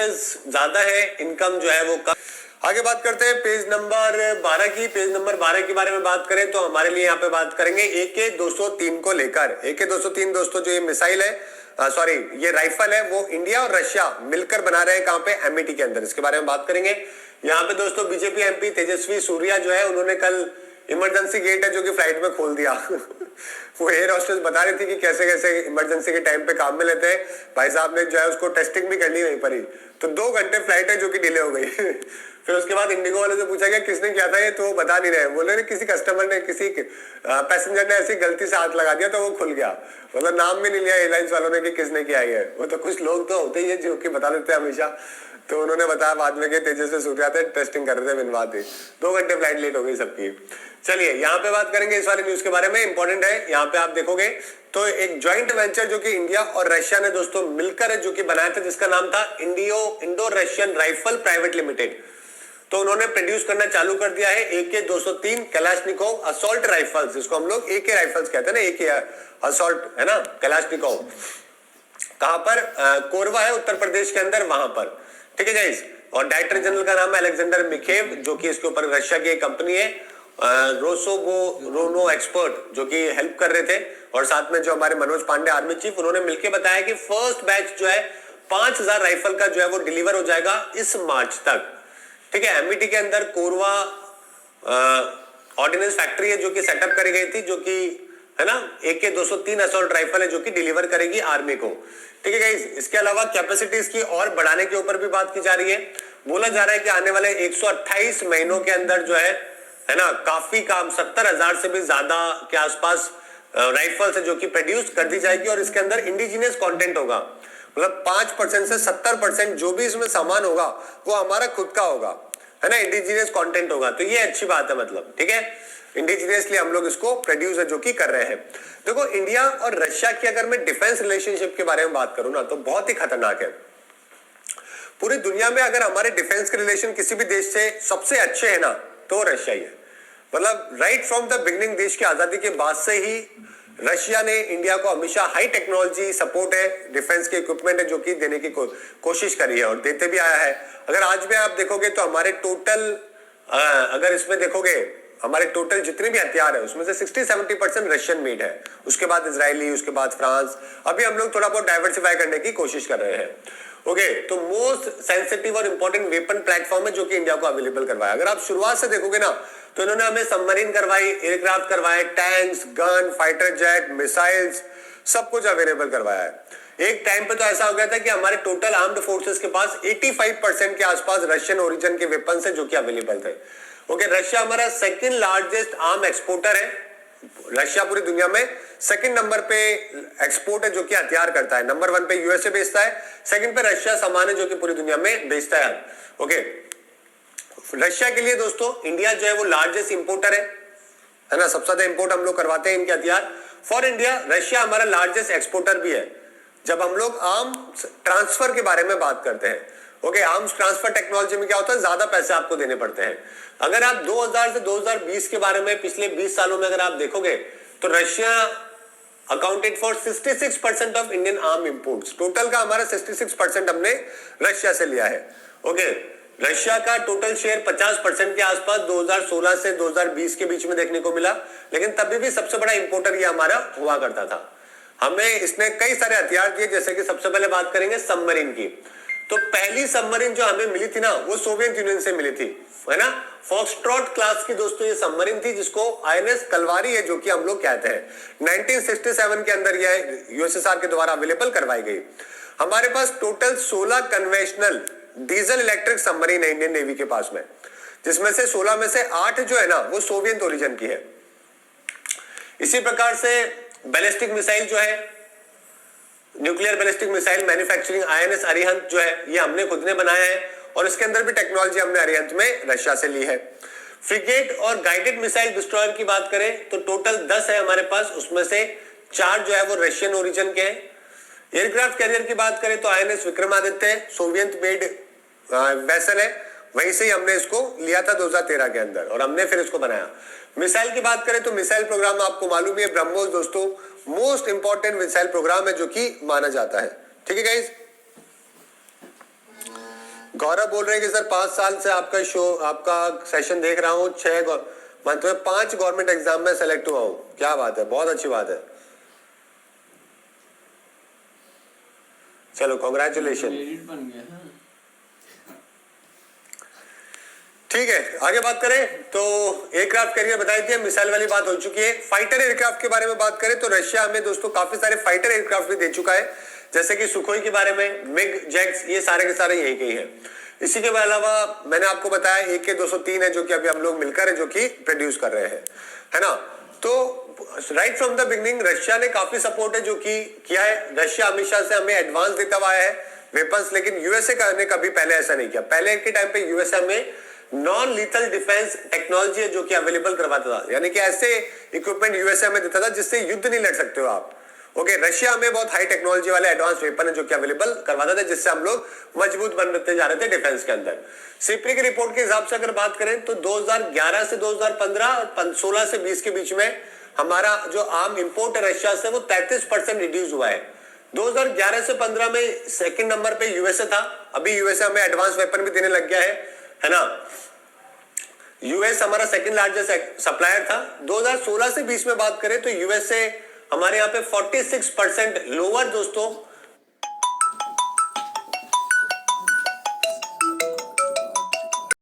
ज्यादा है, इनकम जो है वो कम। आगे बात करते हैं पेज नंबर 12 की। पेज नंबर 12 के बारे में बात करें तो हमारे लिए यहाँ पे बात करेंगे AK-203 को लेकर। AK-203 दोस्तों जो ये मिसाइल है, सॉरी ये राइफल है, वो इंडिया और रशिया मिलकर बना रहे हैं। कहां पे? एमईटी के अंदर। इसके बारे में बात करेंगे। यहाँ पे दोस्तों बीजेपी MP तेजस्वी सूर्या जो है उन्होंने कल इमरजेंसी गेट है जो कि फ्लाइट में खोल दिया वो एयर होस्टेस बता रही थी कि कैसे कैसे इमरजेंसी के टाइम पे काम में लेते हैं। भाई साहब ने जो है उसको टेस्टिंग भी करनी वहीं पर ही। तो 2 घंटे फ्लाइट है जो कि डिले हो गई फिर उसके बाद इंडिगो वाले से पूछा गया किसने किया था ये, तो वो बता नहीं रहे। बोले किसी कस्टमर ने, किसी पैसेंजर ने ऐसी गलती से हाथ लगा दिया तो वो खुल गया। मतलब नाम भी नहीं लिया एयरलाइंस वालों ने कि किसने किया है। वो तो कुछ लोग तो होते ही है जो कि बता देते हैं हमेशा। तो उन्होंने बताया बाद में कि तेजस्वी सूर्या थे टेस्टिंग कर रहे थे बिनवाद ही। 2 घंटे फ्लाइट लेट हो गई सबकी। चलिए यहाँ पे बात करेंगे इस वाले न्यूज के बारे में। इंपॉर्टेंट है। यहाँ पे आप देखोगे तो एक ज्वाइंट वेंचर जो कि इंडिया और रशिया ने दोस्तों मिलकर जो कि बनाया था, जिसका नाम था Indo Russian rifle private limited. तो उन्होंने प्रोड्यूस करना चालू कर दिया है AK-203 कलाशनिकोव असॉल्ट राइफल्स, जिसको हम लोग AK राइफल्स कहते हैं ना, AK असॉल्ट है ना, कलाशनिकोव। कहां पर? कोरवा है उत्तर प्रदेश के अंदर, वहां पर। ठीक है गाइस। और डायरेक्टर जनरल का नाम है अलेक्जेंडर मिखेव, जो कि इसके ऊपर रशिया की एक कंपनी है रोनो एक्सपर्ट, जो कि हेल्प कर रहे थे। और साथ में जो हमारे मनोज पांडे आर्मी चीफ, उन्होंने मिलकर बताया कि फर्स्ट बैच जो है 5000 राइफल का जो है वो डिलीवर हो जाएगा इस मार्च तक। ठीक है। एमईटी के अंदर कोरवा ऑर्डिनेंस फैक्ट्री है जो कि सेटअप करी गई थी, जो कि है ना AK-203 असॉल्ट राइफल है जो कि डिलीवर करेगी आर्मी को। ठीक है गाइस। इसके अलावा कैपेसिटीज की और बढ़ाने के ऊपर भी बात की जा रही है। बोला जा रहा है कि आने वाले 128 महीनों के अंदर जो है ना, काफी काम 70,000 से भी ज्यादा के आसपास राइफल्स है जो कि प्रोड्यूस कर दी जाएगी। और इसके अंदर इंडिजिनियस कंटेंट होगा। मतलब 5% से 70% जो भी इसमें सामान होगा वो हमारा खुद का होगा, है ना, इंडिजिनियस कंटेंट होगा। तो ये अच्छी बात है, मतलब ठीक है, इंडिजिनियसली हम लोग इसको प्रोड्यूस है जो कि कर रहे हैं। देखो इंडिया और रशिया की अगर मैं डिफेंस रिलेशनशिप के बारे में बात करूं ना, तो बहुत ही खतरनाक है। पूरी दुनिया में अगर हमारे डिफेंस के रिलेशन किसी भी देश से सबसे अच्छे है ना, तो रशिया ही है। मतलब राइट फ्रॉम द बिगिनिंग, देश की आजादी के बाद से ही रशिया ने इंडिया को हमेशा हाई टेक्नोलॉजी सपोर्ट है, डिफेंस के इक्विपमेंट है जो कि देने की कोशिश करी है और देते भी आया है। अगर आज भी आप देखोगे तो हमारे टोटल, अगर इसमें देखोगे हमारे टोटल जितने भी हथियार है उसमें से 60-70% रशियन मेड है। उसके बाद इजरायली, उसके बाद फ्रांस। अभी हम लोग थोड़ा बहुत डाइवर्सिफाई करने की कोशिश कर रहे हैं। ओके, तो मोस्ट सेंसिटिव और इंपॉर्टेंट वेपन प्लेटफॉर्म है जो कि इंडिया को अवेलेबल करवाया। अगर आप शुरुआत से देखोगे ना, तो इन्होंने हमें सबमरीन करवाई, एयरक्राफ्ट करवाए, tanks, gun, fighter jet, missiles, सब कुछ अवेलेबल करवाया है। एक टाइम पे तो ऐसा हो गया था कि हमारे टोटल आर्म्ड फोर्सेस के पास 85% के आसपास रशियन ओरिजिन के वेपन्स है जो कि अवेलेबल थे। ओके, रशिया हमारा सेकंड लार्जेस्ट आर्म एक्सपोर्टर है। रशिया पूरी दुनिया में सेकंड नंबर पे एक्सपोर्ट है जो कि हथियार करता है। नंबर 1 पे यूएसए बेचता है, सेकंड पे रशिया सामान है जो कि पूरी दुनिया में बेचता है। ओके, रशिया के लिए दोस्तों इंडिया जो है वो लार्जेस्ट इंपोर्टर है ना, सबसे ज्यादा इंपोर्ट हम लोग करवाते हैं इनके हथियार। फॉर इंडिया रशिया हमारा लार्जेस्ट एक्सपोर्टर भी है। जब हम लोग आर्म्स ट्रांसफर के बारे में बात करते हैं, ओके, आर्म्स ट्रांसफर टेक्नोलॉजी में क्या होता है, ज्यादा पैसे आपको देने पड़ते हैं। अगर आप 2000 से 2020 के बारे में पिछले 20 सालों में अगर आप देखोगे तो Russia accounted for 66% of Indian arm imports. Total का हमारा 66% हमने रशिया से लिया है। ओके, रशिया का टोटल शेयर 50% के आसपास 2016 से 2020 के बीच में देखने को मिला, लेकिन तभी भी सबसे बड़ा इंपोर्टर ये हमारा हुआ करता था। हमें इसने कई सारे हथियार दिए, जैसे कि सबसे पहले बात करेंगे सबमरीन की। तो पहली सबमरीन जो हमें मिली थी ना, वो सोवियत यूनियन से मिली थी, है ना, फॉक्सट्रॉट क्लास की दोस्तों ये सबमरीन थी, जिसको INS कलवारी है जो कि हम लोग कहते हैं। 1967 के अंदर यह यूएसएसआर के द्वारा अवेलेबल करवाई गई। हमारे पास total 16 conventional diesel electric submarine है इंडियन नेवी के पास में, जिसमें से 16 में से 8 जो है ना वो सोवियत ओरिजिन की है। इसी प्रकार से बैलिस्टिक मिसाइल जो है, nuclear ballistic missile manufacturing INS Arihant जो है, ये हमने खुद ने बनाया है और इसके अंदर भी टेक्नोलॉजी हमने अरिहंत में रशिया से ली है। फ्रिगेट और गाइडेड मिसाइल डिस्ट्रॉयर की बात करें तो टोटल 10 है हमारे पास, उसमें से 4 जो है वो रशियन ओरिजिन के हैं। एयरक्राफ्ट कैरियर की बात करें तो INS Vikramaditya Soviet made vessel है, वहीं से ही हमने इसको लिया था 2013 के अंदर और हमने फिर इसको बनाया। मिसाइल की बात करें तो मिसाइल प्रोग्राम आपको मालूम है, ब्रह्मोस दोस्तों मोस्ट इंपॉर्टेंट मिसाइल प्रोग्राम है जो कि माना जाता है। ठीक है गाइस, गौरव बोल रहे हैं कि सर 5 साल से आपका शो, आपका सेशन देख रहा हूँ, 5 गवर्नमेंट एग्जाम में सेलेक्ट हुआ हूँ। क्या बात है, बहुत अच्छी बात है। चलो कॉन्ग्रेचुलेशन। ठीक है, आगे बात करें तो एयरक्राफ्ट कैरियर बताई थी, मिसाइल वाली बात हो चुकी है। फाइटर एयरक्राफ्ट के बारे में बात करें तो रशिया हमें दोस्तों काफी सारे फाइटर एयरक्राफ्ट भी दे चुका है, जैसे कि सुखोई के बारे में, मिग जेट्स, ये सारे के सारे यही के हैं। इसी के अलावा मैंने आपको बताया AK-203 है जो कि अभी हम लोग मिलकर है जो कि प्रोड्यूस कर रहे हैं, है ना। तो right from the beginning Russia ने काफी सपोर्ट है जो कि किया है। रशिया हमेशा से हमें एडवांस देता हुआ है वेपन्स, लेकिन यूएसए ने कभी पहले ऐसा नहीं किया। पहले के टाइम पे यूएसए में नॉन लीथल डिफेंस टेक्नोलॉजी है जो कि अवेलेबल करवाता था, यानी कि ऐसे इक्विपमेंट यूएसए में देता था जिससे युद्ध नहीं लड़ सकते हो आप। ओके, रशिया में बहुत हाई टेक्नोलॉजी वाले एडवांस वेपन है जो कि अवेलेबल करवाता था, जिससे हम लोग मजबूत बनते जा रहे थे डिफेंस के अंदर। सीपी की रिपोर्ट के हिसाब से अगर बात करें तो 2011 से 2015 और 16 से 20 के बीच में हमारा जो आर्म इंपोर्ट है रशिया से वो 33% रिड्यूस हुआ है। 2011 से 15 में सेकंड नंबर पे यूएसए था, अभी यूएसए हमें एडवांस वेपन भी देने लग गया है ना। यूएस हमारा सेकंड लार्जेस्ट सप्लायर था। 2016 से 20 में बात करें तो यूएसए हमारे यहाँ पे 46% लोअर दोस्तों